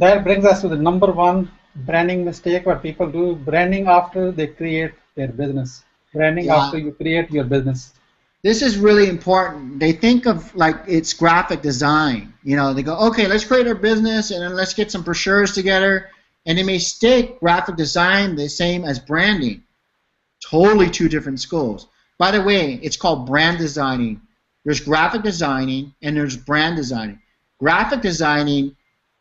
That brings us to the number one branding mistake what people do, branding after they create their business. Branding Yeah. after you create your business. This is really important. They think of like it's graphic design. You know, they go, okay, let's create our business and then let's get some brochures together. And they mistake graphic design the same as branding. Totally two different schools. By the way, it's called brand designing. There's graphic designing and there's brand designing. Graphic designing,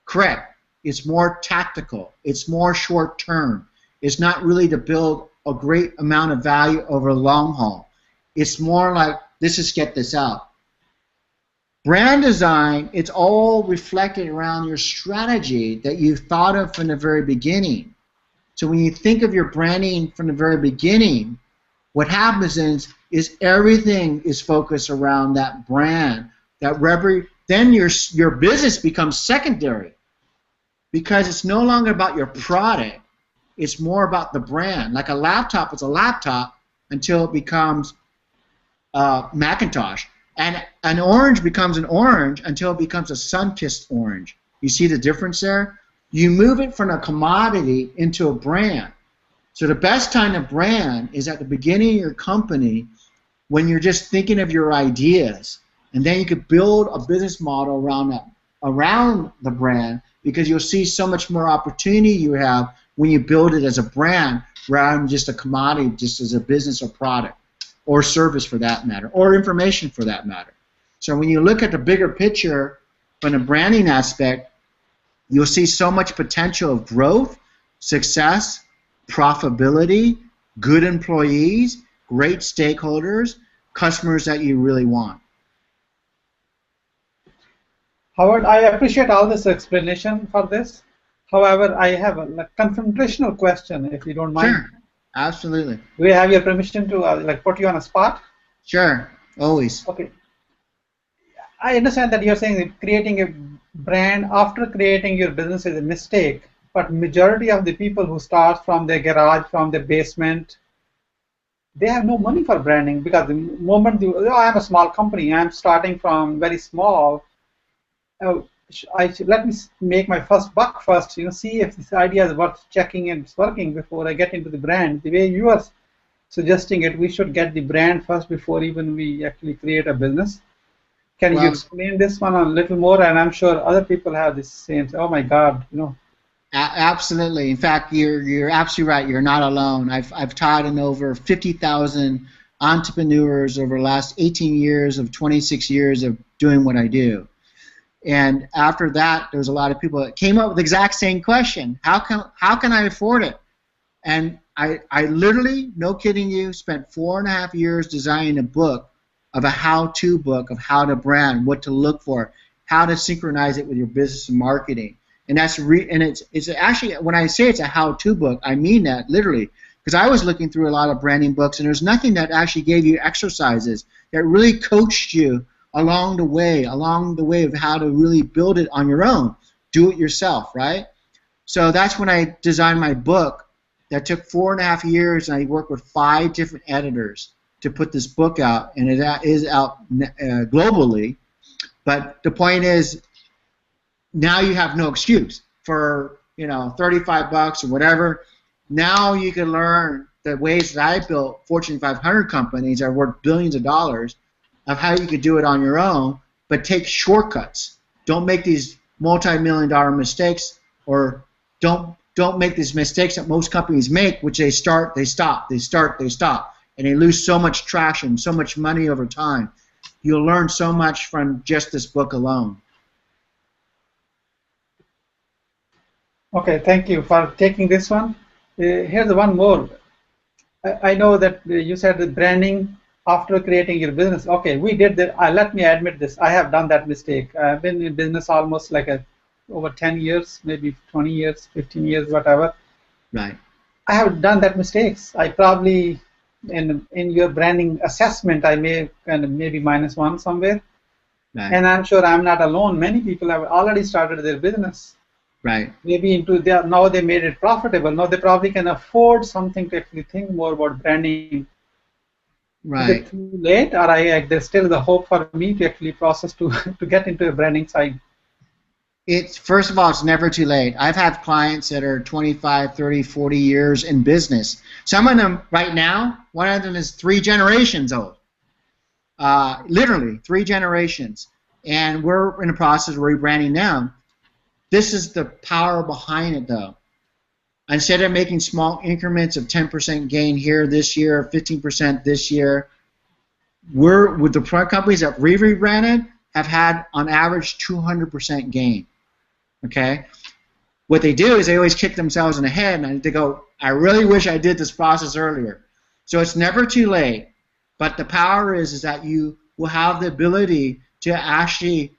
correct, it's more tactical. It's more short term. It's not really to build a great amount of value over the long haul. It's more like, let's just get this out. Brand design, it's all reflected around your strategy that you thought of from the very beginning. So when you think of your branding from the very beginning, what happens is everything is focused around that brand. Then your business becomes secondary because it's no longer about your product. It's more about the brand. Like a laptop is a laptop until it becomes Macintosh. And an orange becomes an orange until it becomes a sun-kissed orange. You see the difference there? You move it from a commodity into a brand. So the best time to brand is at the beginning of your company when you're just thinking of your ideas. And then you could build a business model around the brand because you'll see so much more opportunity you have when you build it as a brand rather than just a commodity, just as a business or product, or service for that matter, or information for that matter. So when you look at the bigger picture from the branding aspect, you'll see so much potential of growth, success, profitability, good employees, great stakeholders, customers that you really want. Howard, I appreciate all this explanation for this. However, I have a confrontational question, if you don't mind. Sure, absolutely. Do we have your permission to put you on a spot? Sure, always. Okay. I understand that you're saying that creating a brand after creating your business is a mistake, but majority of the people who start from their garage, from their basement, they have no money for branding because the moment I'm a small company, I'm starting from very small. Let me make my first buck first, see if this idea is worth checking and it's working before I get into the brand. The way you are suggesting it, we should get the brand first before even we actually create a business. Can you explain this one a little more? And I'm sure other people have the same. Oh my God, Absolutely. In fact, you're absolutely right. You're not alone. I've taught in over 50,000 entrepreneurs over the last 18 years of 26 years of doing what I do. And after that, there was a lot of people that came up with the exact same question. How can I afford it? And I literally, no kidding you, spent 4.5 years designing a book of a how-to book of how to brand, what to look for, how to synchronize it with your business and marketing. And it's actually, when I say it's a how-to book, I mean that literally, because I was looking through a lot of branding books, and there's nothing that actually gave you exercises that really coached you along the way of how to really build it on your own, do it yourself, right? So that's when I designed my book that took 4.5 years, and I worked with 5 different editors to put this book out, and it is out globally. But the point is, now you have no excuse for $35 or whatever. Now you can learn the ways that I built Fortune 500 companies that are worth billions of dollars of how you could do it on your own, but take shortcuts. Don't make these multi-million-dollar mistakes, or don't make these mistakes that most companies make, which they start, they stop, they start, they stop, and they lose so much traction, so much money over time. You'll learn so much from just this book alone. Okay, thank you for taking this one. Here's one more. I know that you said the branding after creating your business. Okay, we did that. Let me admit this. I have done that mistake. I've been in business almost over 10 years, maybe 20 years, 15 years, whatever. Right. I have done that mistakes. I probably, in your branding assessment, I may maybe -1 somewhere. Right. And I'm sure I'm not alone. Many people have already started their business. Right. Maybe now they made it profitable. Now they probably can afford something to actually think more about branding. Right. Is it too late, or there's still the hope for me to actually process to get into a branding side? It's first of all, it's never too late. I've had clients that are 25, 30, 40 years in business. Some of them right now, one of them is 3 generations old. Literally 3 generations. And we're in the process of rebranding now. This is the power behind it, though. Instead of making small increments of 10% gain here this year, 15% this year, we're with the companies that we rebranded have had on average 200% gain. Okay, what they do is they always kick themselves in the head and they go, I really wish I did this process earlier. So it's never too late, but the power is that you will have the ability to actually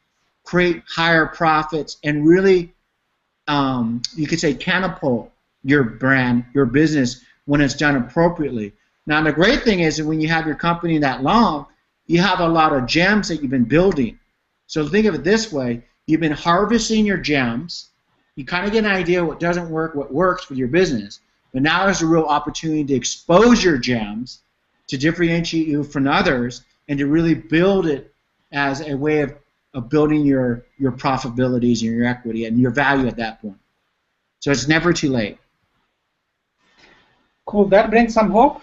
create higher profits and really, you could say, catapult your brand, your business, when it's done appropriately. Now the great thing is that when you have your company that long, you have a lot of gems that you've been building. So think of it this way. You've been harvesting your gems. You kind of get an idea what doesn't work, what works with your business. But now there's a real opportunity to expose your gems, to differentiate you from others, and to really build it as a way of building your profitabilities and your equity and your value at that point. So it's never too late. Cool. That brings some hope.